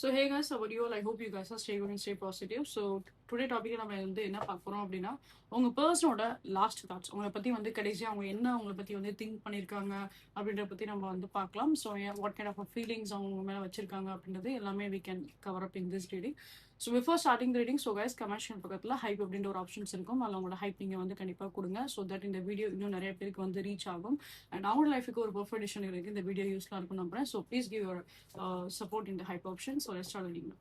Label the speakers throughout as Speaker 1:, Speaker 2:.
Speaker 1: So hey guys, how are you all? I hope you guys are staying good and stay positive. So today topic நம்ம வந்து என்ன பார்க்க போறோம் அப்படின்னா உங்க பர்சனோட லாஸ்ட் தாட்ஸ் உங்களை பத்தி வந்து கடைசியா அவங்க என்ன அவங்கள பத்தி வந்து திங்க் பண்ணியிருக்காங்க அப்படின்றத பத்தி நம்ம வந்து பார்க்கலாம். So what kind of feelings அவங்க மேல வச்சிருக்காங்க அப்படின்றது எல்லாமே we can cover up in this reading. So before starting reading so guys comment பக்கத்தில் ஹைப் அப்படின்ற ஒரு ஆப்ஷன்ஸ் இருக்கும். அதில் உங்களோட ஹைப் நீங்கள் வந்து கண்டிப்பாக கொடுங்க. ஸோ தட் இந்த வீடியோ இன்னும் நிறைய பேருக்கு வந்து ரீச் ஆகும் அண்ட் அவங்களோட லைஃபுக்கு ஒரு பர்ஃபெக்ட் டிசிஷன் இருக்குது. இந்த வீடியோ யூஸ்ஃபுல்லாக இருக்கும் நம்புறேன். So please give your support in the hype option. So let's start reading.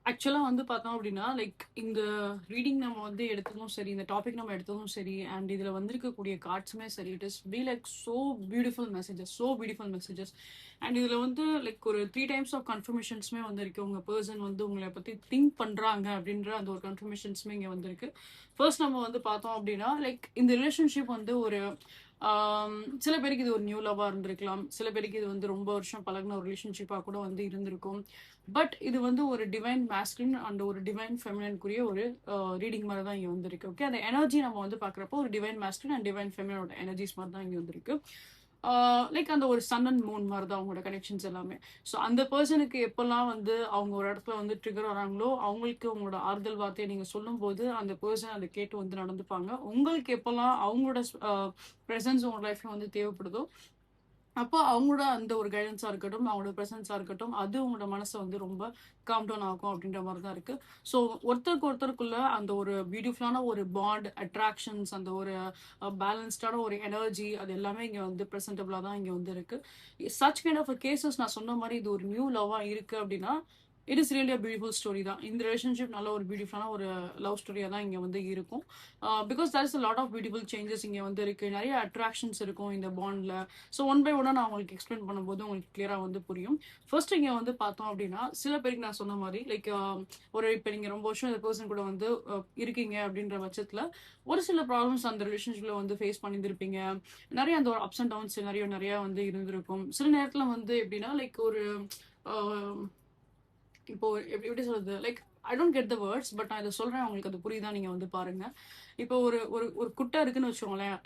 Speaker 1: ஆக்சுவலாக வந்து பார்த்தோம் அப்படின்னா லைக் இந்த ரீடிங் நம்ம வந்து எடுத்ததும் சரி, இந்த டாபிக் நம்ம எடுத்ததும் சரி, அண்ட் இதில் வந்திருக்கக்கூடிய கார்ட்ஸுமே சரி, it is be like so beautiful messages. And இதில் வந்து லைக் ஒரு 3 டைம்ஸ் ஆஃப் கன்ஃபர்மேஷன்ஸுமே வந்திருக்கு. உங்கள் பர்சன் வந்து உங்களை பற்றி திங்க் பண்ணுறாங்க அப்படின்ற அந்த ஒரு கன்ஃபர்மேஷன்ஸுமே இங்கே வந்திருக்கு. ஃபர்ஸ்ட் நம்ம வந்து பார்த்தோம் அப்படின்னா லைக் இந்த ரிலேஷன்ஷிப் வந்து ஒரு சில பேருக்கு இது ஒரு நியூ லவ்வாக இருந்திருக்கலாம், சில பேருக்கு இது வந்து ரொம்ப வருஷம் பழகின ஒரு ரிலேஷன்ஷிப்பாக கூட வந்து இருந்திருக்கும். பட் இது வந்து ஒரு டிவைன் மேஸ்குலின் அண்ட் ஒரு டிவைன் ஃபெமினினுக்குரிய ஒரு ரீடிங் மாதிரி தான் இங்கே வந்திருக்கு. ஓகே, அந்த எனர்ஜி நம்ம வந்து பார்க்குறப்போ ஒரு டிவைன் மேஸ்குலின் அண்ட் டிவைன் ஃபெமினோட எனர்ஜிஸ் மாதிரி தான் இங்கே வந்திருக்கு. லைக் அந்த ஒரு சன் அண்ட் மூன் மாதிரி தான் அவங்களோட கனெக்ஷன்ஸ் எல்லாமே. ஸோ அந்த பர்சனுக்கு எப்பெல்லாம் வந்து அவங்க ஒரு இடத்துல வந்து ட்ரிகர் வராங்களோ அவங்களுக்கு உங்களோட ஆறுதல் வார்த்தையை நீங்கள் சொல்லும்போது அந்த பர்சன் அதை கேட்டு வந்து நடந்துப்பாங்க. உங்களுக்கு எப்பெல்லாம் அவங்களோட ப்ரெசன்ஸ் உங்களோட லைஃப்ல வந்து தேவைப்படுதோ அப்போ அவங்களோட அந்த ஒரு கைடன்ஸாக இருக்கட்டும், அவங்களோட ப்ரெசன்ஸாக இருக்கட்டும், அது உங்களோட மனசை வந்து ரொம்ப காம் டவுன் ஆகும் அப்படின்ற மாதிரி தான் இருக்குது. ஸோ ஒருத்தருக்குள்ள அந்த ஒரு பியூட்டிஃபுல்லான ஒரு பாண்ட், அட்ராக்ஷன்ஸ், அந்த ஒரு பேலன்ஸ்டான ஒரு எனர்ஜி, அது எல்லாமே இங்கே வந்து ப்ரெசன்டபிளாக தான் இங்கே வந்து இருக்குது. சச் கைண்ட் ஆஃப் கேசஸ் நான் சொன்ன மாதிரி இது ஒரு நியூ லவ்வாக இருக்குது அப்படின்னா it is really a beautiful story தான். இந்த ரிலேஷன்ஷிப் நல்ல ஒரு பியூட்டிஃபுல்லான ஒரு லவ் ஸ்டோரியாக தான் இங்கே வந்து இருக்கும். Because there is a lot of beautiful changes இங்கே வந்து இருக்குது. நிறைய அட்ராக்ஷன்ஸ் இருக்கும் இந்த பாண்டில். ஸோ ஒன் பை ஒன்னாக நான் உங்களுக்கு எக்ஸ்பிளைன் பண்ணும்போது உங்களுக்கு கிளியராக வந்து புரியும். ஃபர்ஸ்ட் இங்கே வந்து பார்த்தோம் அப்படின்னா சில பேருக்கு நான் சொன்ன மாதிரி லைக் ஒரு இப்போ நீங்கள் ரொம்ப வருஷம் இந்த பர்சன் கூட வந்து இருக்கீங்க அப்படின்ற பட்சத்தில் ஒரு சில ப்ராப்ளம்ஸ் அந்த ரிலேஷன்ஷிப்பில் வந்து ஃபேஸ் பண்ணியிருப்பீங்க. நிறைய அந்த ஒரு அப்ஸ் அண்ட் டவுன்ஸ் நிறையா வந்து இருந்திருக்கும். சில நேரத்தில் வந்து எப்படின்னா லைக் ஒரு இப்போ எப்படி சொல்றது, like I don't get the words, but நான் இதை சொல்றேன், உங்களுக்கு அது புரியுதா நீங்க வந்து பாருங்க. இப்போ ஒரு ஒரு ஒரு குட்டை இருக்குன்னு வச்சுக்கோங்களேன்,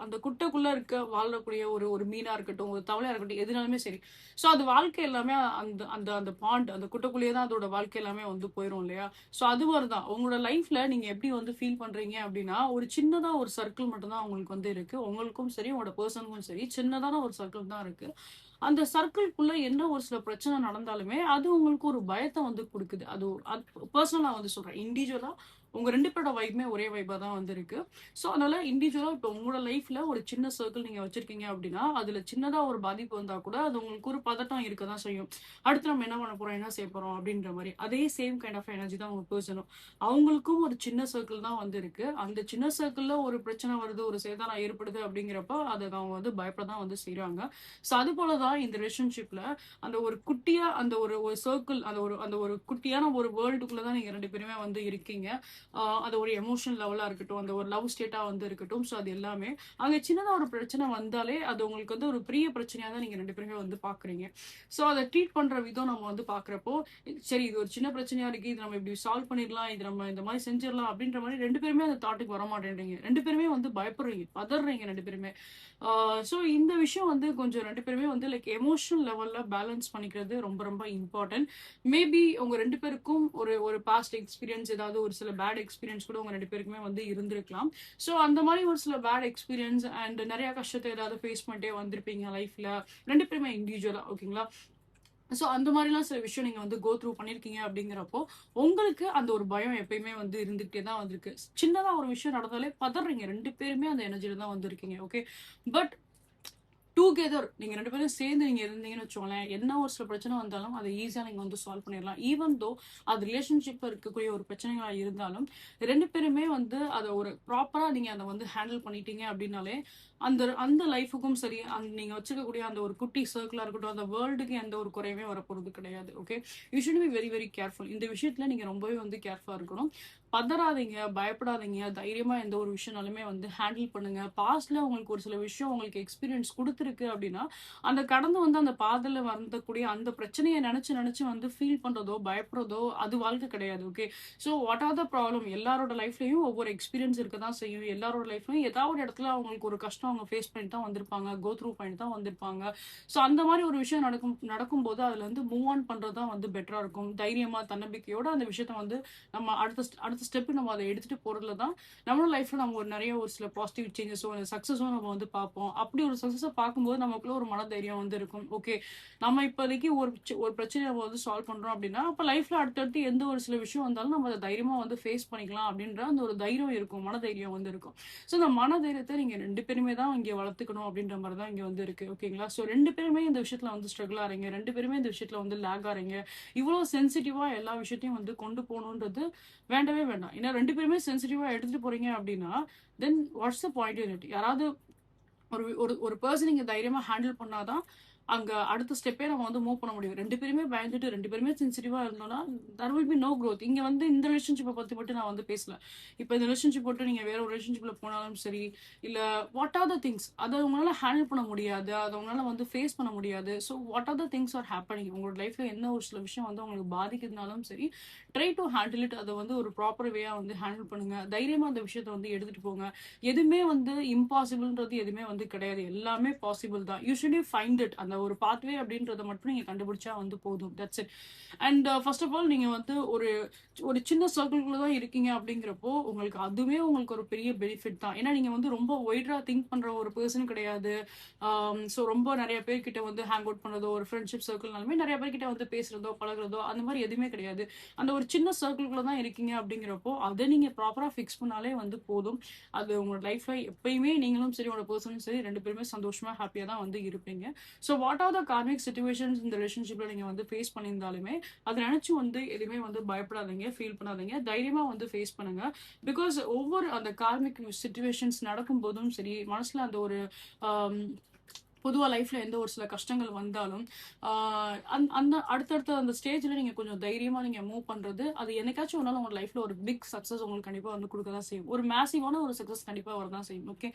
Speaker 1: அந்த குட்டைக்குள்ள இருக்க வாழக்கூடிய ஒரு மீனா இருக்கட்டும், ஒரு தவளையா இருக்கட்டும், எதுனாலுமே சரி. ஸோ அது வாழ்க்கை எல்லாமே அந்த அந்த அந்த பாண்ட், அந்த குட்டைக்குள்ளேயே தான் அதோட வாழ்க்கை எல்லாமே வந்து போயிடும் இல்லையா? ஸோ அது மாதிரி தான் உங்களோட லைஃப்ல நீங்க எப்படி வந்து ஃபீல் பண்றீங்க அப்படின்னா ஒரு சின்னதா ஒரு சர்க்கிள் மட்டும் தான் உங்களுக்கு வந்து இருக்கு. உங்களுக்கும் சரி உங்களோட பர்சனுக்கும் சரி சின்னதான ஒரு சர்க்கிள் தான் இருக்கு. அந்த சர்க்கிள்குள்ள என்ன ஒரு சில பிரச்சனை நடந்தாலுமே அது உங்களுக்கு ஒரு பயத்தை வந்து கொடுக்குது. அது பர்சனலா வந்து சொல்றேன், இண்டிவிஜுவலா உங்க 2 பேரோட வைப்புமே ஒரே வைப்பா தான் வந்து இருக்கு. ஸோ அதனால இண்டிவிஜுவலா இப்போ உங்களோட லைஃப்ல ஒரு சின்ன சர்க்கிள் நீங்க வச்சிருக்கீங்க அப்படின்னா அதுல சின்னதா ஒரு பாதிப்பு வந்தா கூட அது உங்களுக்கு ஒரு பதட்டம் இருக்க தான் செய்யும். அடுத்து நம்ம என்ன பண்ண போறோம், என்ன செய்ய போறோம் அப்படின்ற மாதிரி. அதே சேம் கைண்ட் ஆஃப் எனர்ஜி தான் உங்க பர்சனும். அவங்களுக்கும் ஒரு சின்ன சர்க்கிள் தான் வந்து இருக்கு. அந்த சின்ன சர்க்கிள்ல ஒரு பிரச்சனை வருது, ஒரு சேதாரம் ஏற்படுது அப்படிங்கிறப்ப அதை அவங்க வந்து பயப்பட தான் வந்து செய்யறாங்க. ஸோ அது போலதான் இந்த ரிலேஷன்ஷிப்ல அந்த ஒரு குட்டியா அந்த ஒரு ஒரு சர்க்கிள், அந்த ஒரு குட்டியான ஒரு வேர்ல்டுக்குள்ளதான் நீங்க 2 பேருமே வந்து இருக்கீங்க. அது ஒரு எமோஷனல் லெவலா இருக்கட்டும், அந்த ஒரு லவ் ஸ்டேட்டா வந்து இருக்கட்டும். ஸோ அது எல்லாமே அங்க சின்னதா ஒரு பிரச்சனை வந்தாலே அது உங்களுக்கு வந்து ஒரு பெரிய பிரச்சனையா தான் நீங்க 2 பேருமே வந்து பாக்குறீங்க. ஸோ அதை ட்ரீட் பண்ற விதம் நம்ம வந்து பாக்குறப்போ சரி இது ஒரு சின்ன பிரச்சனையா இருக்கு, இது நம்ம இப்படி சால்வ் பண்ணிடலாம், இது நம்ம இந்த மாதிரி செஞ்சிடலாம் அப்படின்ற மாதிரி 2 பேருமே அந்த தாட்டுக்கு வர மாட்டேன்றீங்க. 2 பேருமே வந்து பயப்படுறீங்க, பதறீங்க 2 பேருமே. ஸோ இந்த விஷயம் வந்து கொஞ்சம் 2 பேருமே வந்து லைக் எமோஷனல் லெவல்ல பேலன்ஸ் பண்ணிக்கிறது ரொம்ப ரொம்ப இம்பார்ட்டன்ட். மேபி உங்க 2 பேருக்கும் ஒரு ஒரு பாஸ்ட் எக்ஸ்பீரியன்ஸ், ஏதாவது ஒரு சில பேட் எக்ஸ்பீரியன்ஸ் கூட உங்க 2 பேருக்குமே வந்து இருந்திருக்கலாம். ஸோ அந்த மாதிரி ஒரு சில பேட் எக்ஸ்பீரியன்ஸ் அண்ட் நிறைய கஷ்டத்தை ஏதாவது ஃபேஸ் பண்ணிட்டே வந்திருப்பீங்க லைஃப்ல 2 பேருமே இண்டிவிஜுவலா. ஓகேங்களா? ஸோ அந்த மாதிரிலாம் சில விஷயம் நீங்க வந்து கோ த்ரூ பண்ணிருக்கீங்க அப்படிங்கிறப்போ உங்களுக்கு அந்த ஒரு பயம் எப்பயுமே வந்து இருந்துகிட்டே தான் வந்திருக்கு. சின்னதா ஒரு விஷயம் நடந்தாலே பதறீங்க, 2 பேருமே அந்த எனர்ஜியில தான் வந்திருக்கீங்க. ஓகே, பட் டுகெதர் நீங்க 2 பேரும் சேர்ந்து நீங்க இருந்தீங்கன்னு வச்சுக்கோங்களேன், என்ன ஒரு சில பிரச்சனை வந்தாலும் அதை ஈஸியா நீங்க வந்து சால்வ் பண்ணிடலாம். ஈவன் தோ அது ரிலேஷன்ஷிப்ல இருக்கக்கூடிய ஒரு பிரச்சனைகளா இருந்தாலும் 2 பேருமே வந்து அதை ஒரு ப்ராப்பரா நீங்க அதை வந்து ஹேண்டில் பண்ணிட்டீங்க அப்படின்னாலே அந்த அந்த லைஃபுக்கும் சரி, அந்த நீங்க வச்சுக்கக்கூடிய அந்த ஒரு குட்டி சர்க்கிளா இருக்கட்டும், அந்த வேர்ல்டுக்கு எந்த ஒரு குறையுமே வரப்போறது கிடையாது. Okay, you should be very very careful. இந்த விஷயத்துல நீங்க ரொம்பவே வந்து கேர்ஃபுல்லா இருக்கணும். பதறாதீங்க, பயப்படாதீங்க, தைரியமா எந்த ஒரு விஷயம்னாலுமே வந்து ஹேண்டில் பண்ணுங்க. பாஸ்ட்ல உங்களுக்கு ஒரு சில விஷயம் உங்களுக்கு எக்ஸ்பீரியன்ஸ் கொடுத்துருக்கு அப்படின்னா அந்த கடந்து வந்து அந்த பாதையில வரக்கூடிய அந்த பிரச்சனையை நினைச்சு நினைச்சு வந்து ஃபீல் பண்றதோ பயப்படுறதோ அது வாழ்க்கை கிடையாது. Okay, so what are the problem, எல்லாரோட லைஃப்லயும் ஒவ்வொரு எக்ஸ்பீரியன்ஸ் இருக்க தான் செய்யும். எல்லாரோட லைஃப்லயும் ஏதாவது ஒரு இடத்துல அவங்களுக்கு ஒரு கஷ்டம் அவங்க ஃபேஸ் பண்ணி தான் வந்திருப்பாங்க, கோ த்ரூ பண்ணி தான் வந்திருப்பாங்க. ஸோ அந்த மாதிரி ஒரு விஷயம் நடக்கும்போது அதுல வந்து மூவ் ஆன் பண்றது தான் வந்து பெட்டரா இருக்கும். தைரியமா, தன்னம்பிக்கையோட அந்த விஷயத்த வந்து நம்ம அடுத்த ஸ்டெப் நம்ம அதை எடுத்துட்டு போறதுல தான் நம்மளோட லைஃப்ல நம்ம ஒரு சில பாசிட்டிவ் சேஞ்சஸோ சக்சஸும் நம்ம வந்து பார்ப்போம். அப்படி ஒரு சக்சஸை பார்க்கும்போது நமக்குள்ள ஒரு மனதைரியம் வந்து இருக்கும். ஓகே, நம்ம இப்போதைக்கு ஒரு பிரச்சனையை நம்ம வந்து சால்வ் பண்றோம் அப்படின்னா, அப்ப லைஃப்ல அடுத்தடுத்து எந்த ஒரு சில விஷயம் வந்தாலும் நம்ம அதை தைரியமா வந்து ஃபேஸ் பண்ணிக்கலாம் அப்படின்ற அந்த ஒரு தைரியம் இருக்கும், மனதைரியம் வந்து இருக்கும். ஸோ இந்த மனதைரியத்தை நீங்க 2 பேருமே தான் இங்க வளர்த்துக்கணும் அப்படின்ற மாதிரி தான் இங்க வந்து இருக்கு. ஓகேங்களா? ஸோ 2 பேருமே இந்த விஷயத்துல வந்து ஸ்ட்ரகிள் ஆறீங்க, 2 பேருமே இந்த விஷயத்துல வந்து லேக் ஆறீங்க. இவ்வளவு சென்சிட்டிவா எல்லா விஷயத்தையும் வந்து கொண்டு போகணுன்றது வேண்டவே வேண்டாம். ஏன்னா 2 பேருமே சென்சிட்டிவா எடுத்துட்டு போறீங்க அப்படின்னா, then what's the point in it? யாராவது ஒரு ஒரு ஒரு பர்சன் நீங்க தைரியமா ஹேண்டில் பண்ணாதான் அங்க அடுத்த ஸ்டெப்பே நம்ம வந்து மூவ் பண்ண முடியும். 2 பேருமே பயந்துட்டு 2 பேருமே சென்சிட்டிவா இருந்தோம்னா there will be no growth. இங்க வந்து இந்த ரிலேஷன்ஷிப்பை பத்தி மட்டும் நான் வந்து பேசல. இப்போ இந்த ரிலேஷன்ஷிப் போட்டு நீங்க வேற ஒரு ரிலேஷன்ஷிப்ல போனாலும் சரி, இல்ல வாட் ஆர் த திங்ஸ் அதை உங்களால ஹேண்டில் பண்ண முடியாது, அதை உங்களால வந்து ஃபேஸ் பண்ண முடியாது. So what are the things are happening, உங்களோட லைஃப்ல என்ன ஒரு சில விஷயம் வந்து உங்களுக்கு பாதிக்குதுனாலும் சரி, ட்ரை டு ஹேண்டில் இட். அதை வந்து ஒரு ப்ராப்பர் வேயா வந்து ஹேண்டில் பண்ணுங்க. தைரியமா அந்த விஷயத்த வந்து எடுத்துட்டு போங்க. எதுவுமே வந்து இம்பாசிபிள்ன்றது எதுவுமே வந்து கிடையாது. எல்லாமே பாசிபிள் தான். Usually find it. அந்த ஒரு பாத்வே அப்படின்றத மட்டும் நீங்க கண்டுபிடிச்சா வந்து போதும். That's it. And first of all நீங்க வந்து ஒரு ஒரு சின்ன சர்க்கிள்குள்ள தான் இருக்கீங்க அப்படிங்கிறப்போ உங்களுக்கு அதுவே உங்களுக்கு ஒரு பெரிய பெனிஃபிட் தான். ஏன்னா நீங்க வந்து ரொம்ப ஒய்டரா திங்க் பண்ற ஒரு பர்சன் கிடையாது. ஸோ ரொம்ப நிறைய பேர்கிட்ட வந்து ஹேங் அவுட் பண்ணதோ, ஒரு ஃப்ரெண்ட்ஷிப் சர்க்கிள்னாலுமே நிறைய பேர்கிட்ட வந்து பேசுறதோ, பழகுறதோ அந்த மாதிரி எதுவுமே கிடையாது. அந்த ஒரு சின்ன சர்க்கிள்குள்ள தான் இருக்கீங்க அப்படிங்கிறப்போ அதை நீங்க ப்ராப்பரா ஃபிக்ஸ் பண்ணாலே வந்து போதும். அது உங்களோட லைஃப்ல எப்பயுமே நீங்களும் சரி, உங்களோட பர்சனும் சரி, 2 பேருமே சந்தோஷமா, ஹாப்பியா தான் வந்து இருப்பீங்க. So what are the karmic situations இந்த ரிலேஷன்ஷிப்ல நீங்க வந்து ஃபேஸ் பண்ணியிருந்தாலுமே அதை நினைச்சு வந்து எதுவுமே வந்து பயப்படாதீங்க, ஃபீல் பண்ணாதீங்க. தைரியமா வந்து ஃபேஸ் பண்ணுங்க. பிகாஸ் ஒவ்வொரு அந்த கார்மிக் சிச்சுவேஷன்ஸ் நடக்கும் போதும் சரி, மனசுல அந்த ஒரு ஆம், பொதுவா லைஃப்ல எந்த ஒரு சில கஷ்டங்கள் வந்தாலும் அந்த அடுத்தடுத்த அந்த ஸ்டேஜ்ல நீங்க கொஞ்சம் தைரியமா நீங்க மூவ் பண்றது அது என்னைக்காச்சும் ஒரு நாள் உங்க லைஃப்ல ஒரு பிக் சக்சஸ் உங்களுக்கு கண்டிப்பா வந்து கொடுக்க தான் செய்யும். ஒரு மேசிவான ஒரு சக்சஸ் கண்டிப்பா வரதான் செய்யும். ஓகே,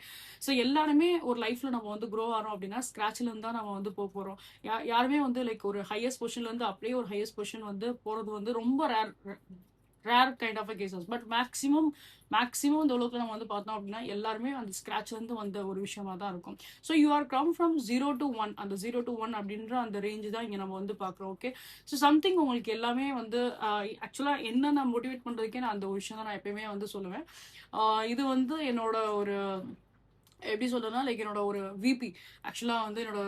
Speaker 1: ஸோ எல்லாருமே ஒரு லைஃப்ல நம்ம வந்து க்ரோ ஆறோம் அப்படின்னா ஸ்கிராச்ல இருந்து தான் நம்ம வந்து போறோம். யாருமே வந்து லைக் ஒரு ஹையஸ்ட் பொசிஷன்ல இருந்து அப்படியே ஒரு ஹையஸ்ட் பொசிஷன் வந்து போறது வந்து ரொம்ப rare kind of cases. But maximum இந்த உலகத்துல நம்ம வந்து பார்த்தோம் அப்படின்னா எல்லாருமே அந்த ஸ்கிராச்ல இருந்து வந்த ஒரு விஷயமா தான் இருக்கும். So you are come from 0 to 1. அந்த 0 to 1 அப்படின்ற அந்த ரேஞ்ச் தான் இங்க நம்ம வந்து பார்க்குறோம். ஓகே, ஸோ சம்திங் உங்களுக்கு எல்லாமே வந்து ஆக்சுவலா என்ன நான் மோட்டிவேட் பண்றதுக்கே நான் அந்த ஒரு விஷயம் தான் நான் எப்பயுமே வந்து சொல்லுவேன். இது வந்து என்னோட ஒரு எப்படி சொல்றதுன்னா லைக் என்னோட ஒரு விபி ஆக்சுவலாக வந்து என்னோட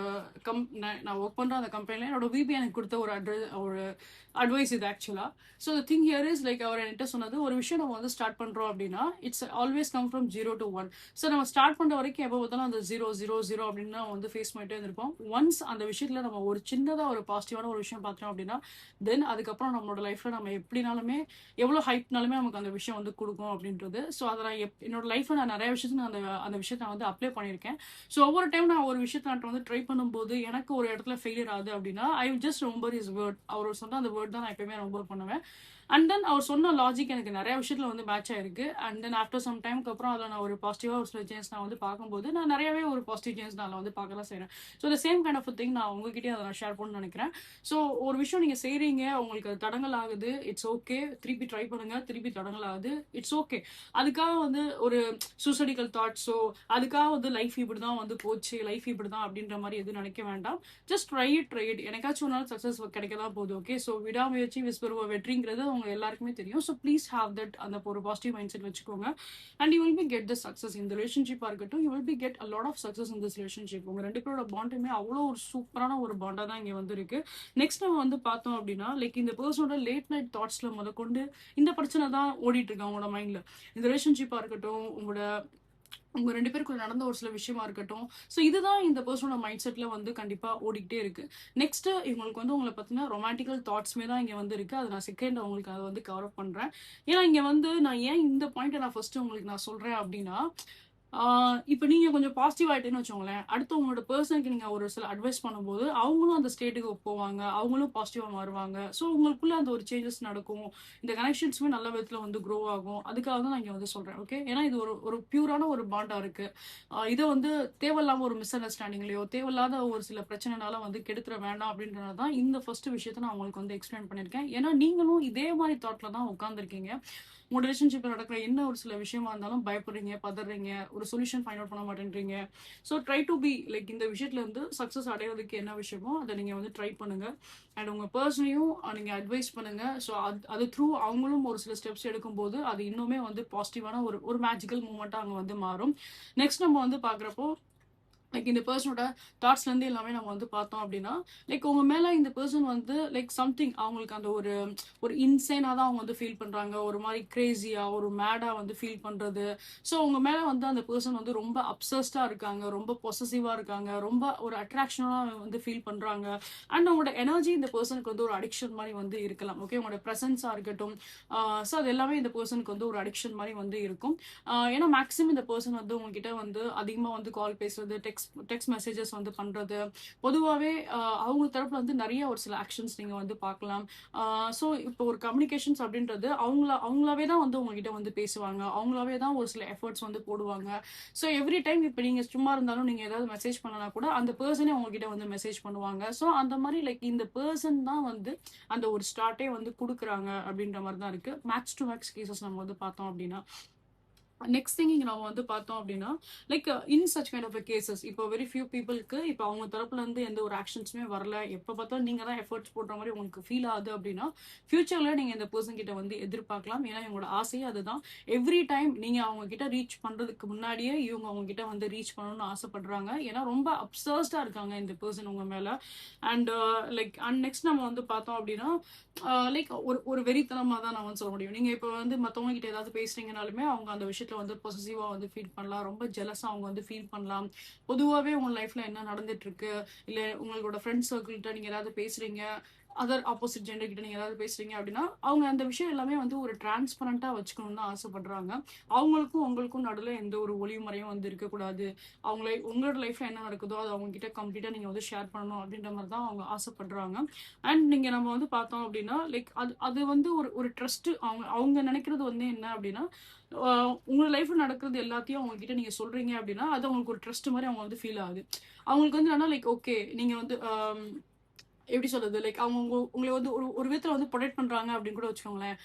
Speaker 1: நான் ஒர்க் பண்ணுற அந்த கம்பெனியில் என்னோட விபி எனக்கு கொடுத்த ஒரு அட்வைஸ் இது ஆக்சுவலாக. So the thing here is like அவர் என்கிட்ட சொன்னது, ஒரு விஷயம் நம்ம வந்து ஸ்டார்ட் பண்ணுறோம் அப்படின்னா it's always come from 0 to 1. So நம்ம ஸ்டார்ட் பண்ணுற வரைக்கும் எப்போ பார்த்தாலும் அந்த 0 0 0 அப்படின்னு நம்ம வந்து ஃபேஸ் பண்ணிட்டே இருந்திருப்போம். ஒன்ஸ் அந்த விஷயத்தில் நம்ம ஒரு சின்னதாக ஒரு பாசிட்டிவான ஒரு விஷயம் பார்த்தோம் அப்படின்னா தென் அதுக்கப்புறம் நம்மளோட லைஃப்பில் நம்ம எப்படினாலுமே எவ்வளோ ஹைப்னாலுமே நமக்கு அந்த விஷயம் வந்து கொடுக்கும் அப்படின்றது. ஸோ அதை நான் என்னோட லைஃப்பில் நான் நிறைய விஷயத்துல அந்த விஷயத்தை நான் வந்து அப்ளை பண்ணியிருக்கேன். ஸோ ஒவ்வொரு டைம் நான் ஒரு விஷயத்தை நான் வந்து ட்ரை பண்ணும்போது எனக்கு ஒரு இடத்துல ஃபெயிலியர் ஆகுது அப்படின்னா I just remember his word. அவர் சொன்ன அந்த வேர்ட் தான் நான் எப்பயுமே ரிமெம்பர் பண்ணுவேன். அண்ட் தென் அவர் சொன்ன லாஜிக் எனக்கு நிறைய விஷயத்துல வந்து மேட்ச் ஆயிருக்கு. அண்ட் தென் ஆஃப்டர் சம் டைமுக்கு அப்புறம் அதில் நான் ஒரு பாசிட்டிவா ஒரு சில சேஞ்ச் நான் வந்து பார்க்கும்போது நான் நிறையவே ஒரு பாசிட்டிவ் சேஞ்ச் நான் வந்து பார்க்க தான் செய்கிறேன். ஸோ இந்த சேம் கைண்ட் ஆஃப் திங் நான் உங்ககிட்டயே அதை நான் ஷேர் பண்ணணும்னு நினைக்கிறேன். ஸோ ஒரு விஷயம் நீங்க செய்றீங்க, உங்களுக்கு அது தடங்கள் ஆகுது, இட்ஸ் ஓகே. திருப்பி ட்ரை பண்ணுங்க, திருப்பி தடங்கள் ஆகுது, இட்ஸ் ஓகே. அதுக்காக வந்து ஒரு சூசைடிக்கல் தாட்ஸோ அதுக்காக வந்து லைஃப் இப்படிதான் வந்து போச்சு, லைஃப் இப்படிதான் அப்படின்ற மாதிரி எதுவும் நினைக்க வேண்டாம். Just try it. எனக்காச்சும் ஒரு நாள் சக்சஸ் கிடைக்க தான் போகுது. ஓகே, ஸோ விடாமுயற்சி விஸ்வருவ வெற்றிங்கிறது உங்க எல்லாருக்குமே தெரியும். ஸோ ப்ளீஸ் ஹாவ் தட் அந்த ஒரு பாசிட்டிவ் மைண்ட் செட் வச்சுக்கோங்க. And you will be get the success இந்த ரிலேஷன்ஷிப்பா இருக்கட்டும். You will be get a lot of success in this relationship. உங்க 2 பேரோட பாண்டுமே அவ்வளோ ஒரு சூப்பரான ஒரு பாண்டா தான் இங்க வந்து இருக்கு. நெக்ஸ்ட் நம்ம வந்து பார்த்தோம் அப்படின்னா லைக் இந்த பர்சனோட லேட் நைட் தாட்ஸ்ல முதற்கொண்டு இந்த பிரச்சனை தான் ஓடிட்டு இருக்கு அவங்களோட மைண்ட்ல. இந்த ரிலேஷன்ஷிப்பா இருக்கட்டும், உங்க 2 பேருக்குள்ள நடந்த ஒரு சில விஷயமா இருக்கட்டும். ஸோ இதுதான் இந்த பர்சனோட மைண்ட் செட்ல வந்து கண்டிப்பா ஓடிக்கிட்டே இருக்கு. நெக்ஸ்ட் இவங்களுக்கு வந்து உங்களை பத்தின ரொமான்டிக்கல் தாட்ஸ்மே தான் இங்க வந்து இருக்கு. அது நான் செகண்ட் உங்களுக்கு அதை வந்து கவர் அப் பண்றேன். ஏன்னா இங்க வந்து நான் ஏன் இந்த பாயிண்ட் நான் ஃபர்ஸ்ட் உங்களுக்கு நான் சொல்றேன் அப்படின்னா இப்போ நீங்க கொஞ்சம் பாசிட்டிவ் ஆயிட்டேன்னு வச்சுக்கோங்களேன், அடுத்து உங்களோட பர்சனுக்கு நீங்க ஒரு சில அட்வைஸ் பண்ணும்போது அவங்களும் அந்த ஸ்டேட்டுக்கு போவாங்க, அவங்களும் பாசிட்டிவா மாறுவாங்க. ஸோ உங்களுக்குள்ள அந்த ஒரு சேஞ்சஸ் நடக்கும். இந்த கனெக்ஷன்ஸுமே நல்ல விதத்துல வந்து க்ரோ ஆகும். அதுக்காக தான் நான் இங்க வந்து சொல்றேன். ஓகே, ஏன்னா இது ஒரு பியூரான ஒரு பாண்டா இருக்கு. இதை வந்து தேவையில்லாம ஒரு மிஸ் அண்டர்ஸ்டாண்டிங்லயோ தேவையில்லாத ஒரு சில பிரச்சனைனால வந்து கெடுத்துட வேண்டாம் அப்படின்றத தான் இந்த ஃபர்ஸ்ட் விஷயத்த நான் உங்களுக்கு வந்து எக்ஸ்பிளைன் பண்ணியிருக்கேன். ஏன்னா நீங்களும் இதே மாதிரி தாட்ல தான் உட்காந்துருக்கீங்க. உங்க ரிலேஷன்ஷிப்ல நடக்கிற என்ன ஒரு சில விஷயமா இருந்தாலும் பயப்படுறீங்க, பதறீங்க, ஒரு சொல்யூஷன் ஃபைண்ட் அவுட் பண்ண மாட்டேன்றீங்க. So try to be like இந்த விஷயத்துல இருந்து சக்ஸஸ் அடையிறதுக்கு என்ன விஷயமோ அதை நீங்க வந்து ட்ரை பண்ணுங்க. அண்ட் உங்க பர்சனையும் நீங்க அட்வைஸ் பண்ணுங்க. ஸோ அது த்ரூ அவங்களும் ஒரு சில ஸ்டெப்ஸ் எடுக்கும்போது அது இன்னுமே வந்து பாசிட்டிவான ஒரு ஒரு மேஜிக்கல் மூமெண்ட்டா அங்க வந்து மாறும். நெக்ஸ்ட் நம்ம வந்து பாக்குறப்போ லைக் இந்த பர்சனோட தாட்ஸ்லேருந்து எல்லாமே நம்ம வந்து பார்த்தோம் அப்படின்னா, லைக் உங்க மேல இந்த பர்சன் வந்து லைக் சம்திங் அவங்களுக்கு அந்த ஒரு ஒரு இன்சேனா தான் அவங்க வந்து ஃபீல் பண்றாங்க. ஒரு மாரி கிரேசியா, ஒரு மேடா வந்து ஃபீல் பண்றது. ஸோ உங்க மேல வந்து அந்த பர்சன் வந்து ரொம்ப அப்சஸ்டா இருக்காங்க, ரொம்ப பொசசிவா இருக்காங்க, ரொம்ப ஒரு அட்ராக்ஷனா வந்து ஃபீல் பண்றாங்க. அண்ட் உங்களோட எனர்ஜி இந்த பர்சனுக்கு வந்து ஒரு அடிக்ஷன் மாரி வந்து இருக்கலாம். ஓகே, உங்களோட பிரசன்ஸா இருக்கட்டும். ஸோ அது எல்லாமே இந்த பர்சனுக்கு வந்து ஒரு அடிக்ஷன் மாரி வந்து இருக்கும். ஏன்னா மேக்ஸிமம் இந்த பர்சன் வந்து உங்ககிட்ட வந்து அதிகமா வந்து கால் பேசுறது, டெக்ஸ்ட் மெசேஜஸ் வந்து பண்றது, பொதுவாகவே அவங்க தரப்புல வந்து நிறைய ஒரு சில ஆக்ஷன்ஸ் நீங்க வந்து பார்க்கலாம். ஸோ இப்போ ஒரு கம்யூனிகேஷன்ஸ் அப்படின்றது அவங்களாவே தான் வந்து உங்ககிட்ட வந்து பேசுவாங்க, அவங்களாவே தான் ஒரு சில எஃபர்ட்ஸ் வந்து போடுவாங்க. ஸோ எவ்ரி டைம் இப்போ நீங்க சும்மா இருந்தாலும் நீங்க ஏதாவது மெசேஜ் பண்ணனா கூட அந்த பர்சனே உங்ககிட்ட வந்து மெசேஜ் பண்ணுவாங்க. ஸோ அந்த மாதிரி லைக் இந்த பர்சன் தான் வந்து அந்த ஒரு ஸ்டார்ட்டே வந்து கொடுக்குறாங்க அப்படின்ற மாதிரி தான் இருக்கு. மேக்ஸ் டு மேக்ஸ் கேசஸ் நம்ம வந்து பார்த்தோம் அப்படின்னா, நெக்ஸ்ட் திங் இங்க நம்ம வந்து பார்த்தோம் அப்படின்னா like in such kind of cases இப்போ வெரி ஃபியூ பீப்புளுக்கு இப்போ அவங்க தரப்புல இருந்து எந்த ஒரு ஆக்ஷன்ஸுமே வரல, எப்போ பார்த்தாலும் நீங்க தான் எஃபர்ட்ஸ் போடுற மாதிரி உங்களுக்கு ஃபீல் ஆகுது அப்படின்னா ஃபியூச்சர்ல நீங்க இந்த பர்சன் கிட்ட வந்து எதிர்பார்க்கலாம். ஏன்னா இவங்களோட ஆசையே அதுதான். எவ்ரி டைம் நீங்க அவங்க கிட்ட ரீச் பண்றதுக்கு முன்னாடியே இவங்க அவங்க கிட்ட வந்து ரீச் பண்ணணும்னு ஆசைப்படுறாங்க. ஏன்னா ரொம்ப அப்சர்ஸ்டா இருக்காங்க இந்த பர்சன் உங்க மேல. அண்ட் நெக்ஸ்ட் நம்ம வந்து பார்த்தோம் அப்படின்னா லைக் ஒரு ஒரு வெறித்தனமா தான் நான் வந்து சொல்ல முடியும். நீங்க இப்போ வந்து மத்தவங்க கிட்ட ஏதாவது பேசுறீங்கனாலுமே அவங்க அந்த விஷயத்துல வந்து பொசசிவா வந்து ஃபீல் பண்ணலாம், ரொம்ப ஜெலஸா அவங்க வந்து ஃபீல் பண்ணலாம். பொதுவாவே உங்க லைஃப்ல என்ன நடந்துட்டு இருக்கு, இல்ல உங்களோட ஃப்ரெண்ட் சர்க்கிள்கிட்ட நீங்க ஏதாவது பேசுறீங்க, அதர் ஆப்போசிட் ஜெண்டர் கிட்ட நீங்க ஏதாவது பேசுறீங்க அப்படின்னா அவங்க அந்த விஷயம் எல்லாமே வந்து ஒரு டிரான்ஸ்பரண்டா வச்சுக்கணும்னு தான் ஆசைப்படுறாங்க. அவங்களுக்கும் உங்களுக்கும் நடுவில் எந்த ஒரு ஒளிமுறையும் வந்து இருக்கக்கூடாது. உங்களோட லைஃப்ல என்ன நடக்குதோ அதை அவங்க கிட்ட கம்ப்ளீட்டா நீங்க வந்து ஷேர் பண்ணணும் அப்படின்ற மாதிரி தான் அவங்க ஆசைப்படுறாங்க. அண்ட் நீங்க நம்ம வந்து பார்த்தோம் அப்படின்னா லைக் அது அது வந்து ஒரு ஒரு ட்ரஸ்ட். அவங்க அவங்க நினைக்கிறது வந்து என்ன அப்படின்னா உங்க லைஃப்ல நடக்கிறது எல்லாத்தையும் அவங்க கிட்ட நீங்க சொல்றீங்க அப்படின்னா அது அவங்களுக்கு ஒரு ட்ரஸ்ட் மாதிரி அவங்க வந்து ஃபீல் ஆகுது. அவங்களுக்கு வந்து என்னன்னா லைக் ஓகே நீங்க வந்து எப்படி சொல்றது லைக் அவங்க உங்களை வந்து ஒரு ஒரு விதத்துல வந்து ப்ரொடெக்ட் பண்றாங்க அப்படின்னு கூட வச்சுக்கோங்களேன்.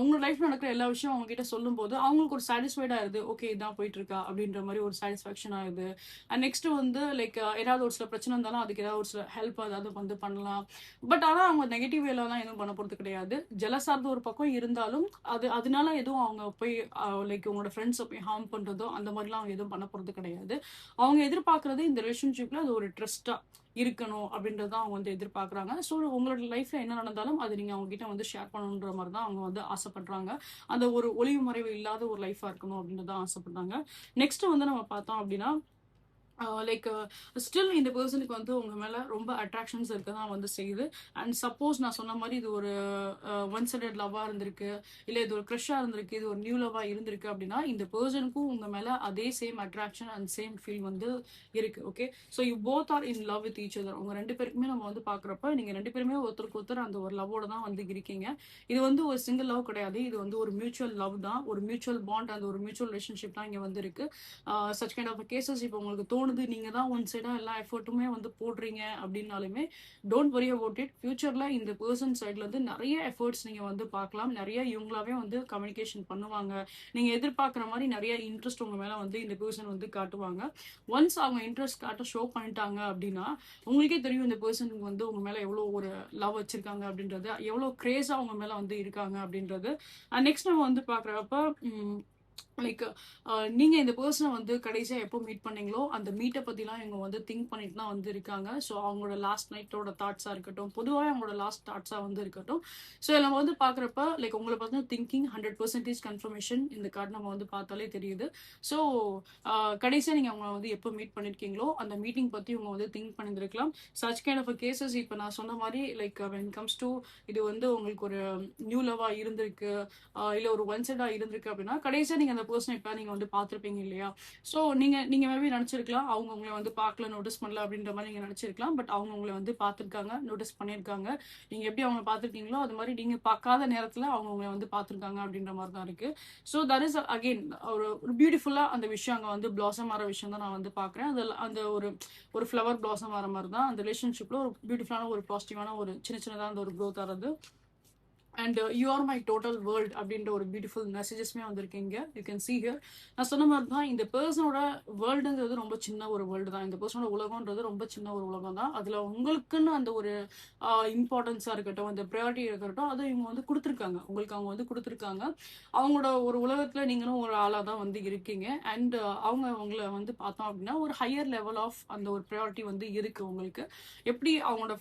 Speaker 1: உங்க லைஃப்ல நடக்கிற எல்லா விஷயம் அவங்க கிட்ட சொல்லும் போது அவங்களுக்கு ஒரு சாட்டிஸ்ஃபைடா ஆகுது. ஓகே இதான் போயிட்டு இருக்கா அப்படின்ற மாதிரி ஒரு சாட்டிஸ்ஃபேக்ஷன் ஆகுது. அண்ட் நெக்ஸ்ட் வந்து லைக் ஏதாவது ஒரு சில பிரச்சனை இருந்தாலும் அதுக்கு ஏதாவது ஒரு சில ஹெல்ப் ஏதாவது வந்து பண்ணலாம். பட் ஆனா அவங்க நெகட்டிவ் வேலாம் எதுவும் பண்ண போறது கிடையாது. ஜெலஸார்து ஒரு பக்கம் இருந்தாலும் அதனால எதுவும் அவங்க போய் லைக் உங்களோட ஃப்ரெண்ட்ஸை போய் ஹார்ம் பண்றதோ அந்த மாதிரிலாம் அவங்க எதுவும் பண்ண போறது கிடையாது. அவங்க எதிர்பார்க்கறது இந்த ரிலேஷன்ஷிப்ல அது ஒரு ட்ரஸ்டா இருக்கணும் அப்படின்றத அவங்க வந்து எதிர்பார்க்குறாங்க. ஸோ உங்களோட லைஃப்ல என்ன நடந்தாலும் அது நீங்க அவங்க கிட்ட வந்து ஷேர் பண்ணணுன்ற மாதிரி தான் அவங்க வந்து ஆசைப்படுறாங்க. அந்த ஒரு ஒளிவு மறைவு இல்லாத ஒரு லைஃபா இருக்கணும் அப்படின்னு தான் ஆசைப்படுறாங்க. நெக்ஸ்ட் வந்து நம்ம பார்த்தோம் அப்படின்னா லைக் ஸ்டில் இந்த பர்சனுக்கு வந்து உங்க மேல ரொம்ப அட்ராக்ஷன்ஸ் இருக்க தான் வந்து செய்யுது. அண்ட் சப்போஸ் நான் சொன்ன மாதிரி இது ஒரு ஒன் சைடட் லவ்வா இருந்திருக்கு, இல்ல இது ஒரு க்ரஷ்ஷா இருந்திருக்கு, இது ஒரு நியூ லவ்வா இருந்திருக்கு அப்படின்னா இந்த பர்சனுக்கும் உங்க மேல அதே same attraction and same feel வந்து இருக்கு. Okay, so you both are in love with each other. உங்க ரெண்டு பேருக்குமே நம்ம வந்து பாக்குறப்ப நீங்க ரெண்டு பேருமே ஒருத்தருக்கு ஒருத்தர் அந்த ஒரு லவ்வோட தான் வந்து இருக்கீங்க. இது வந்து ஒரு சிங்கிள் லவ் கிடையாது, இது வந்து ஒரு மியூச்சுவல் லவ் தான், ஒரு மியூச்சுவல் பாண்ட், அந்த ஒரு மியூச்சுவல் ரிலேஷன்ஷிப் தான் இங்க வந்து இருக்கு. சச் கைண்ட் ஆஃப் கேசஸ் இப்போ உங்களுக்கு தோணுது நீங்க தான் ஒன் சைடா எல்லா எஃபர்ட்டுமே வந்து போடுறீங்க அப்படின்னாலுமே டோன்ட் வரி அபவுட் இட். ஃபியூச்சர்ல இந்த பர்சன் சைட்ல இருந்து நிறைய எஃபர்ட்ஸ் நீங்க வந்து பார்க்கலாம். நிறைய இவங்களாவே வந்து கம்யூனிகேஷன் பண்ணுவாங்க. நீங்க எதிர்பார்க்குற மாதிரி நிறைய இன்ட்ரெஸ்ட் உங்க மேல வந்து இந்த பர்சன் வந்து காட்டுவாங்க. ஒன்ஸ் அவங்க இன்ட்ரெஸ்ட் காட்ட ஷோ பண்ணிட்டாங்க அப்படின்னா உங்களுக்கே தெரியும் இந்த பர்சனுக்கு வந்து உங்க மேல எவ்வளோ ஒரு லவ் வச்சிருக்காங்க அப்படின்றது, எவ்வளோ கிரேஸா உங்க மேல வந்து இருக்காங்க அப்படின்றது. நெக்ஸ்ட் நம்ம வந்து பாக்குறப்ப லைக் நீங்க இந்த பர்சனை வந்து கடைசியா எப்போ மீட் பண்ணீங்களோ அந்த மீட்டை பத்திலாம் இவங்க வந்து திங்க் பண்ணிட்டு தான் வந்து இருக்காங்க. ஸோ அவங்களோட லாஸ்ட் நைட்டோட தாட்ஸா இருக்கட்டும், பொதுவாக அவங்களோட லாஸ்ட் தாட்ஸா வந்து இருக்கட்டும். ஸோ நம்ம வந்து பாக்குறப்ப லைக் உங்களை பார்த்தா திங்கிங் 100% கன்ஃபர்மேஷன் இந்த கார்டு நம்ம வந்து பார்த்தாலே தெரியுது. ஸோ கடைசியா நீங்க அவங்க வந்து எப்போ மீட் பண்ணிருக்கீங்களோ அந்த மீட்டிங் பத்தி இவங்க வந்து திங்க் பண்ணிருக்கலாம். சச் கைண்ட் ஆஃப் கேசஸ் இப்போ நான் சொன்ன மாதிரி லைக் வென் கம்ஸ் டு இது வந்து உங்களுக்கு ஒரு நியூ லவ்வா இருந்திருக்கு, இல்ல ஒரு ஒன் சைடா இருந்திருக்கு அப்படின்னா கடைசியா நீங்க அந்த பர்சன் இப்ப நீங்க வந்து பார்த்திருப்பீங்க இல்லையா. ஸோ நீங்க மேபி நினைச்சிருக்கலாம் அவங்க உங்களை வந்து பார்க்கல, நோட்டீஸ் பண்ணல அப்படின்ற மாதிரி நீங்க நினைச்சிருக்கலாம். பட் அவங்க உங்களை வந்து பார்த்திருக்காங்க, நோட்டீஸ் பண்ணியிருக்காங்க. நீங்க எப்படி அவங்க பார்த்திருக்கீங்களோ அது மாதிரி நீங்க பார்க்காத நேரத்துல அவங்க உங்களை வந்து பார்த்திருக்காங்க அப்படின்ற மாதிரி தான் இருக்கு. ஸோ தட் இஸ் அகெயின் ஒரு பியூட்டிஃபுல்லா அந்த விஷயம் அங்க வந்து பிளாசம் ஆகிற விஷயம் தான் நான் வந்து பாக்குறேன். அந்த ஒரு ஒரு ஃப்ளவர் பிளாசம் ஆகிற மாதிரி தான் அந்த ரிலேஷன்ஷிப்ல ஒரு பியூட்டிஃபுல்லான ஒரு பாசிட்டிவான ஒரு சின்ன சின்னதா அந்த ஒரு க்ரோத் ஆறது. And you are my total world அப்படின்ற ஒரு பியூட்டிஃபுல் மெசேஜஸ்மே வந்திருக்கீங்க. You can see here. நான் சொன்ன மாதிரி தான் இந்த பர்சனோட வேர்ல்டுங்கிறது ரொம்ப சின்ன ஒரு வேர்ல்டு தான். இந்த பர்சனோட உலகம்ன்றது ரொம்ப சின்ன ஒரு உலகம் தான். அதில் உங்களுக்குன்னு அந்த ஒரு இம்பார்ட்டன்ஸாக இருக்கட்டும், அந்த ப்ரையாரிட்டி இருக்கட்டும், அதை இவங்க வந்து கொடுத்துருக்காங்க. உங்களுக்கு அவங்க வந்து கொடுத்துருக்காங்க. அவங்களோட ஒரு உலகத்தில் நீங்களும் ஒரு ஆளாக தான் வந்து இருக்கீங்க. அண்ட் அவங்கள வந்து பார்த்தோம் அப்படின்னா ஒரு ஹையர் லெவல் ஆஃப் அந்த ஒரு ப்ரையாரிட்டி வந்து இருக்குது உங்களுக்கு. எப்படி அவங்களோட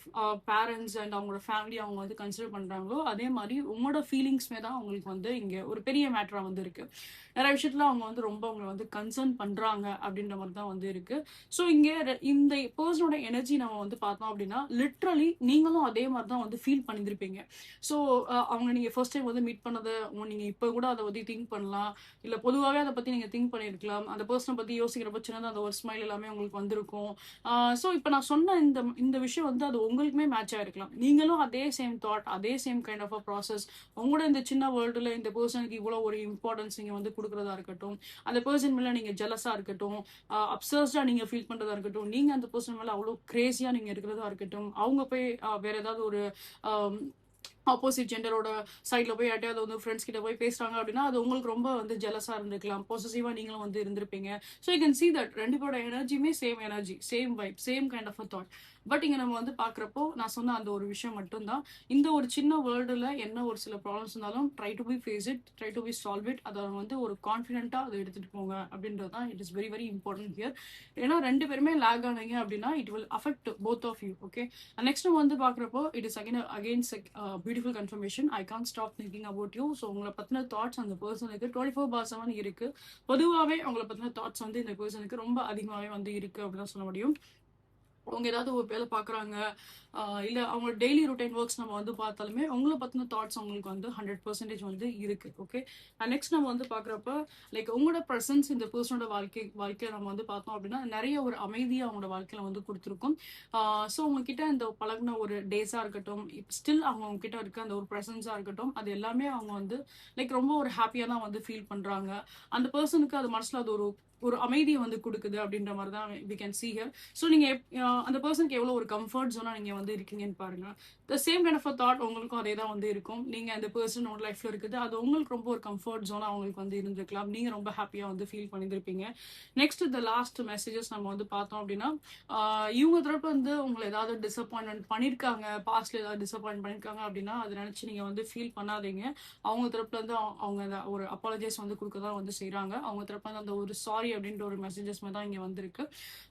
Speaker 1: பேரண்ட்ஸ் அண்ட் அவங்களோட ஃபேமிலி அவங்க வந்து கன்சிடர் பண்ணுறாங்களோ அதே மாதிரி உங்களோட ஃபீலிங்ஸ்மே தான் அவங்களுக்கு வந்து இங்கே ஒரு பெரிய மேட்டராக வந்து இருக்கு. நிறைய விஷயத்துல அவங்க வந்து ரொம்ப அவங்களை வந்து கன்சர்ன் பண்றாங்க அப்படின்ற மாதிரி தான் வந்து இருக்கு. ஸோ இங்கே இந்த பர்சனோட எனர்ஜி நம்ம வந்து பார்த்தோம் அப்படின்னா லிட்ரலி நீங்களும் அதே மாதிரி தான் வந்து ஃபீல் பண்ணியிருப்பீங்க. ஸோ அவங்க நீங்க ஃபர்ஸ்ட் டைம் வந்து மீட் பண்ணதை நீங்க இப்போ கூட அதை பத்தி திங்க் பண்ணலாம், இல்லை பொதுவாகவே அதை பத்தி நீங்க திங்க் பண்ணியிருக்கலாம். அந்த பர்சனை பத்தி யோசிக்கிறப்ப சின்னதாக அந்த ஒரு ஸ்மைல் எல்லாமே உங்களுக்கு வந்திருக்கும். ஸோ இப்போ நான் சொன்ன இந்த இந்த விஷயம் வந்து அது உங்களுக்குமே மேட்ச் ஆயிருக்கலாம். நீங்களும் அதே சேம் தாட், அதே same kind of a process உங்களோட இந்த சின்ன வேர்ல்டுல இந்த பர்சனுக்கு இவ்வளோ ஒரு இம்பார்ட்டன்ஸ் நீங்க வந்து கொடுக்குறதா இருக்கட்டும், அந்த பர்சன் மேல நீங்க ஜெலஸா இருக்கட்டும், அப்சர்ஸ்டா நீங்க ஃபீல் பண்றதா இருக்கட்டும், நீங்க அந்த பர்சன் மேல அவ்வளோ கிரேசியா நீங்க இருக்கிறதா இருக்கட்டும், அவங்க போய் வேற ஏதாவது ஒரு ஆப்போசிட் ஜெண்டரோட சைட்ல போய் யார்ட்டையாவது வந்து ஃப்ரெண்ட்ஸ் கிட்ட போய் பேசுறாங்க அப்படின்னா அது உங்களுக்கு ரொம்ப வந்து ஜெலஸா இருந்திருக்கலாம், பொசசிவா நீங்களும் வந்து இருந்திருப்பீங்க. So you can see that ரெண்டு பேரோட எனர்ஜியுமே same energy, same vibe, same kind of a thought. But இங்க நம்ம வந்து பாக்குறப்போ நான் சொன்ன அந்த ஒரு விஷயம் மட்டும்தான், இந்த ஒரு சின்ன வேர்ல்டுல என்ன ஒரு சில ப்ராப்ளம்ஸ் இருந்தாலும் try to be face it, try to be solve it. அதை வந்து ஒரு கான்ஃபிடென்ட்டா அதை எடுத்துட்டு போங்க அப்படின்றது தான் it is very very important here. ஏன்னா ரெண்டு பேருமே லேக் ஆனீங்க அப்படின்னா it will affect both of you. Okay, next நம்ம வந்து பாக்குறப்போ it is again beautiful confirmation. I can't stop thinking about you. So உங்களை பத்தின தாட்ஸ் அந்த பர்சனுக்கு 24/7 இருக்கு. பொதுவாகவே உங்களை பத்தின தாட்ஸ் வந்து இந்த பர்சனுக்கு ரொம்ப அதிகமாகவே வந்து இருக்கு அப்படின்னு சொல்ல முடியும். அவங்க ஏதாவது ஒரு வேலை பார்க்குறாங்க, இல்லை அவங்க டெய்லி ரொட்டைன் ஒர்க்ஸ் நம்ம வந்து பார்த்தாலுமே உங்களை பற்றின தாட்ஸ் அவங்களுக்கு வந்து 100% வந்து இருக்கு. ஓகே, நெக்ஸ்ட் நம்ம வந்து பார்க்குறப்ப லைக் உங்களோட ப்ரெசன்ஸ் இந்த பர்சனோட வாழ்க்கையை நம்ம வந்து பார்த்தோம் அப்படின்னா நிறைய ஒரு அமைதியை அவங்களோட வாழ்க்கையில வந்து கொடுத்துருக்கும். ஸோ உங்ககிட்ட இந்த பழகின ஒரு டேஸாக இருக்கட்டும், ஸ்டில் அவங்க கிட்ட இருக்க அந்த ஒரு ப்ரெசன்ஸாக இருக்கட்டும், அது எல்லாமே அவங்க வந்து லைக் ரொம்ப ஒரு ஹாப்பியாக தான் வந்து ஃபீல் பண்ணுறாங்க. அந்த பர்சனுக்கு அது மனசில் அது ஒரு ஒரு அமைதியை வந்து கொடுக்குது அப்படின்ற மாதிரி தான் we can see here. So நீங்க அந்த பர்சனுக்கு எவ்வளோ ஒரு கம்ஃபர்ட் ஜோனா நீங்க வந்து இருக்கீங்கன்னு பாருங்க. The same kind of a thought உங்களுக்கும் அதே தான் வந்து இருக்கும். நீங்க அந்த பர்சன் உங்க லைஃப்ல இருக்குது, அது உங்களுக்கு ரொம்ப ஒரு கம்ஃபர்ட் ஜோனா அவங்களுக்கு வந்து இருந்திருக்கலாம். நீங்க ரொம்ப ஹாப்பியா வந்து ஃபீல் பண்ணியிருப்பீங்க. நெக்ஸ்ட் த லாஸ்ட் மெசேஜஸ் நம்ம வந்து பார்த்தோம் அப்படின்னா இவங்க தரப்பு வந்து உங்களை ஏதாவது டிசப்பாயின்மெண்ட் பண்ணியிருக்காங்க, பாஸ்ட்ல ஏதாவது டிசப்பாயின்ட் பண்ணியிருக்காங்க அப்படின்னா அதை நினைச்சு நீங்க வந்து ஃபீல் பண்ணாதீங்க. அவங்க தரப்புல இருந்து அவங்க ஒரு அப்பாலஜைஸ் வந்து கொடுக்க தான் வந்து செய்யறாங்க. அவங்க தரப்புல இருந்து அந்த ஒரு சாரி அப்படின்ற ஒரு மெசேஜஸ் தான் இங்க வந்திருக்கு.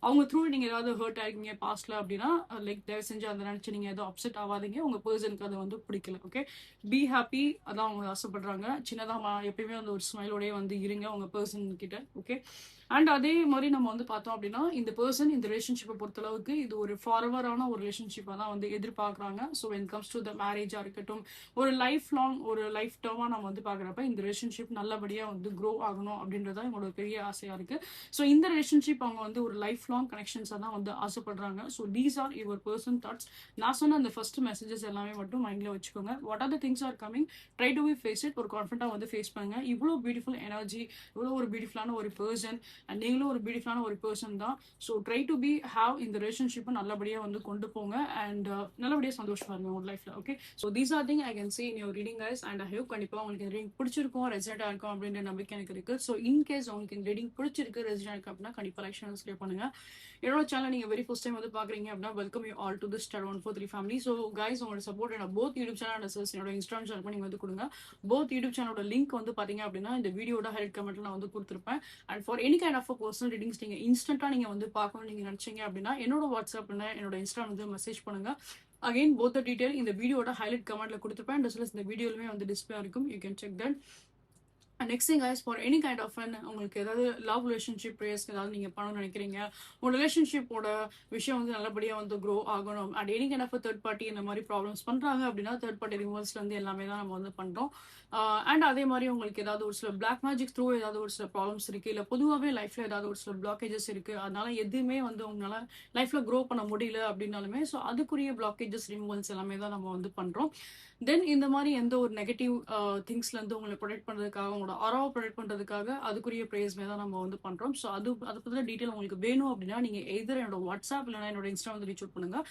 Speaker 1: அவங்க த்ரூ நீங்க ஏதாவது ஹர்ட் ஆகிங்க பாஸ்ட்ல அப்படின்னா லைக் தயவு செஞ்சு அதை நினைச்சு நீங்க ஏதோ அப்செட் ஆகாதீங்க. உங்க பர்சனுக்கு அது வந்து பிடிக்கல. ஓகே, பி ஹாப்பி, அதான் அவங்க ஆசைப்படுறாங்க. சின்னதா எப்பயுமே அந்த ஒரு ஸ்மைலோடய வந்து இருங்க உங்க பர்சன் கிட்ட. ஓகே, அண்ட் அதே மாதிரி நம்ம வந்து பார்த்தோம் அப்படின்னா இந்த பர்சன் இந்த ரிலேஷன்ஷிப்பை பொறுத்தளவுக்கு இது ஒரு ஃபார்வரான ஒரு ரிலேஷன்ஷிப்பாக தான் வந்து எதிர்பார்க்குறாங்க. So when comes to the மேரேஜாக இருக்கட்டும், ஒரு லைஃப் லாங் ஒரு லைஃப் டேர்மாக நம்ம வந்து பார்க்குறப்ப இந்த ரிலேஷன்ஷிப் நல்லபடியாக வந்து க்ரோ ஆகணும் அப்படின்றதான் எங்களோட பெரிய ஆசையாக இருக்குது. ஸோ இந்த ரிலேஷன்ஷிப் அவங்க வந்து ஒரு லைஃப் லாங் கனெக்ஷன்ஸாக தான் வந்து ஆசைப்படுறாங்க. So these are your person thoughts. நான் சொன்ன அந்த ஃபர்ஸ்ட் மெசேஜஸ் எல்லாமே மட்டும் மைண்டில் வச்சுக்கோங்க. What are the things are coming, try to be face it. ஒரு கான்ஃபிடென்ட்டாக வந்து ஃபேஸ் பண்ணுங்க. இவ்வளோ பியூட்டிஃபுல் எனர்ஜி, இவ்வளோ ஒரு பியூட்டிஃபுல்லான ஒரு பர்சன், அண்ட் நீங்களும் ஒரு பியூட்டிஃபுல்லான ஒரு பர்சன் தான். So try to be have இந்த ரிலேஷன்ஷிப்பை நல்லபடியாக வந்து கொண்டு போங்க அண்ட் நல்லபடியாக சந்தோஷமா இருங்க உங்க லைஃப்ல. Okay, so these R thing I can see in your reading guys, and I hope கண்டிப்பாக உங்களுக்கு இந்த ரீடிங் பிடிச்சிருக்கும், ரெசல்ட்டாக இருக்கும் அப்படின்ற நம்பிக்கை எனக்கு இருக்கு. ஸோ இன்கேஸ் உங்களுக்கு இந்த ரீடிங் பிடிச்சிருக்கு, ரெசல்ட்டாக இருக்கு அப்படின்னா கண்டிப்பாக லைக் சப்ஸ்கிரைப் பண்ணுங்க. என்னோட சேனல் நீங்க வெரி ஃபர்ஸ்ட் டைம் வந்து பாக்குறீங்க அப்படின்னா welcome you all to this Star 143 family. So guys உங்களோட சப்போர்ட் என்ன போத் யூடியூப் சேனல் அண்ட் என்னோட இன்ஸ்டாகிராம் சேனல் பண்ணி வந்து கொடுங்க. போத் யூடியூப் சேனலோட லிங்க் வந்து பாத்தீங்க அப்படின்னா இந்த வீடியோட ஹைலைட் கமெண்ட்ல நான் வந்து கொடுத்துருப்பேன். And for any kind of personal readings நீங்க இன்ஸ்டன்ட்டா நீங்க வந்து பார்க்கணும்னு நீங்க நினைச்சீங்க அப்படின்னா என்னோட வாட்ஸ்அப்ல என்னோட இன்ஸ்டாகிராம் வந்து மெசேஜ் பண்ணுங்க. அகைன் போத் த டீடைல் இந்த வீடியோட ஹைலைட் கமெண்ட்ல கொடுத்துருப்பேன். இந்த வீடியோலுமே வந்து டிஸ்பிளே இருக்கும், you can check that. Next thing guys, for any kind of உங்களுக்கு ஏதாவது லவ் ரிலேஷன்ஷிப் ப்ரேயர்ஸ் ஏதாவது நீங்கள் பண்ணணும்னு நினைக்கிறீங்க, உங்கள் ரிலேஷன்ஷிப்போட விஷயம் வந்து நல்லபடியாக வந்து க்ரோ ஆகணும், and any kind of third party இந்த மாதிரி ப்ராப்ளம்ஸ் பண்ணுறாங்க அப்படின்னா தேர்ட் பார்ட்டி ரிமூவல்ஸ்லேருந்து எல்லாமே தான் நம்ம வந்து பண்ணுறோம். அண்ட் அதே மாதிரி உங்களுக்கு ஏதாவது ஒரு சில பிளாக் மேஜிக் த்ரூ ஏதாவது ஒரு சில ப்ராப்ளம்ஸ் இருக்குது, இல்லை பொதுவாகவே லைஃப்பில் ஏதாவது ஒரு சில பிளாக்கேஜஸ் இருக்குது, அதனால எதுவுமே வந்து உங்களால் லைஃப்பில் க்ரோ பண்ண முடியல அப்படின்னாலுமே ஸோ அதுக்குரிய பிளாக்கேஜஸ் ரிமூவல்ஸ் எல்லாமே தான் நம்ம வந்து பண்ணுறோம். தென் இந்த மாதிரி எந்த ஒரு நெகட்டிவ் திங்ஸ்லேருந்து உங்களை ப்ரொடெக்ட் பண்ணுறதுக்காக, உங்களோட ஆராவை ப்ரொடெக்ட் பண்ணுறதுக்காக அதுக்குரிய ப்ரேயர்ஸ்மே தான் நம்ம வந்து பண்ணுறோம். ஸோ அதை பற்றின டீட்டெயில் உங்களுக்கு வேணும் அப்படின்னா நீங்கள் எதிர என்னோட வாட்ஸ்அப் இல்லைனா என்னோட இன்ஸ்டா வந்து ரீச் அவுட் பண்ணுங்கள்.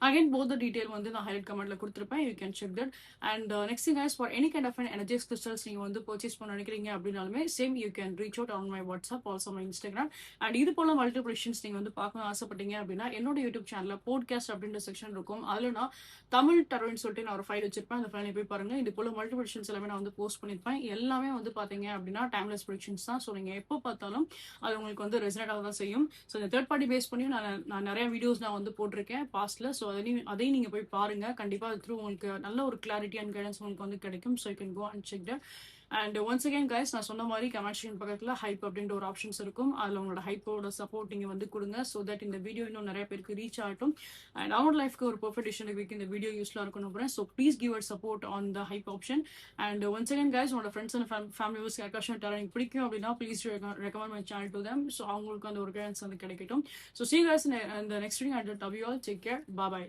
Speaker 1: அகைன் போத் த டீடைல் வந்து நான் ஹைலைட் கமெண்ட்ல கொடுத்துருப்பேன். You can check that. And next thing guys, for any kind of energies crystals நீங்க வந்து பர்ச்சேஸ் பண்ண நினைக்கிறீங்க அப்படின்னாலுமே same you can reach out on my WhatsApp, also my Instagram. And இது போல மல்டிபிள் விஷயம்ஸ் நீங்க வந்து பார்க்கணும் ஆசைப்பட்டீங்க அப்படின்னா என்னோட யூடியூப் சேனல்ல போட்காஸ்ட் அப்படின்ற செக்ஷன் இருக்கும். அதுல நான் தமிழ் டரோன்னு சொல்லிட்டு நான் ஒரு ஃபைல் வச்சிருப்பேன். அந்த ஃபைலை போய் பாருங்க. இது போல மல்டிபிள் விஷயம்ஸ் எல்லாமே நான் வந்து போஸ்ட் பண்ணிருப்பேன். எல்லாமே வந்து பாத்தீங்க அப்படின்னா டைம்லெஸ் ப்ரெடிக்ஷன்ஸ் தான். ஸோ நீங்க எப்போ பார்த்தாலும் அது உங்களுக்கு வந்து ரெசனேட் ஆக தான் செய்யும். ஸோ இந்த தேர்ட் பார்ட்டி பேஸ் பண்ணி நான் நிறைய வீடியோஸ் நான் வந்து போட்டிருக்கேன் பாஸ்ட்ல. ஸோ அதையும் நீங்க போய் பாருங்க. கண்டிப்பா அது த்ரூ உங்களுக்கு நல்ல ஒரு கிளாரிட்டி அண்ட் கைடன்ஸ் உங்களுக்கு வந்து கிடைக்கும். So you can go and check that. And once again guys, நான் சொன்ன மாதிரி கமெண்ட் செக்ஷன் பக்கத்தில் ஹைப் அப்படின்ற ஒரு ஆப்ஷன்ஸ் இருக்கும். அதில் உங்களோட ஹைப்போட சப்போர்ட் நீங்கள் வந்து கொடுங்க. ஸோ தட் இந்த வீடியோ இன்னும் நிறைய பேருக்கு ரீச் ஆகட்டும். அண்ட் அவங்களோட லைஃப்க்கு ஒரு பர்ஃபெக்ட் டிசிஷன் வீக் இந்த வீடியோ யூஸ்ஃபுல்லாக இருக்கணும் நம்புறேன். So please give at support on the hype option. And once again guys, உங்களோட ஃப்ரெண்ட்ஸ் அண்ட் ஃபேமிலி மெம்பர்ஸ் யாருக்காச்சும் டேலண்ட் பிடிக்கும் அப்படின்னா please recommend my channel to them. So அவங்களுக்கு அந்த ஒரு கைடன்ஸ் வந்து கிடைக்கட்டும். So see you guys in the next video. Until love you all. Take care. Bye bye.